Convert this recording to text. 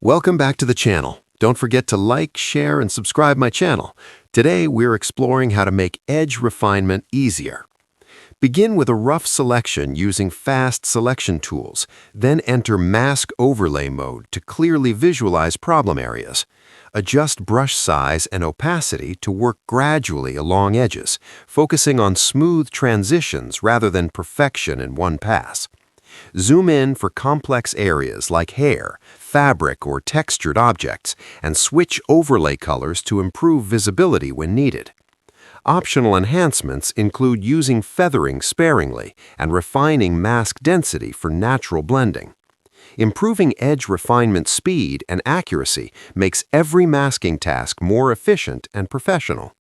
Welcome back to the channel. Don't forget to like, share, and subscribe my channel. Today, we're exploring how to make edge refinement easier. Begin with a rough selection using fast selection tools, then enter mask overlay mode to clearly visualize problem areas. Adjust brush size and opacity to work gradually along edges, focusing on smooth transitions rather than perfection in one pass. Zoom in for complex areas like hair, fabric, or textured objects, and switch overlay colors to improve visibility when needed. Optional enhancements include using feathering sparingly and refining mask density for natural blending. Improving edge refinement speed and accuracy makes every masking task more efficient and professional.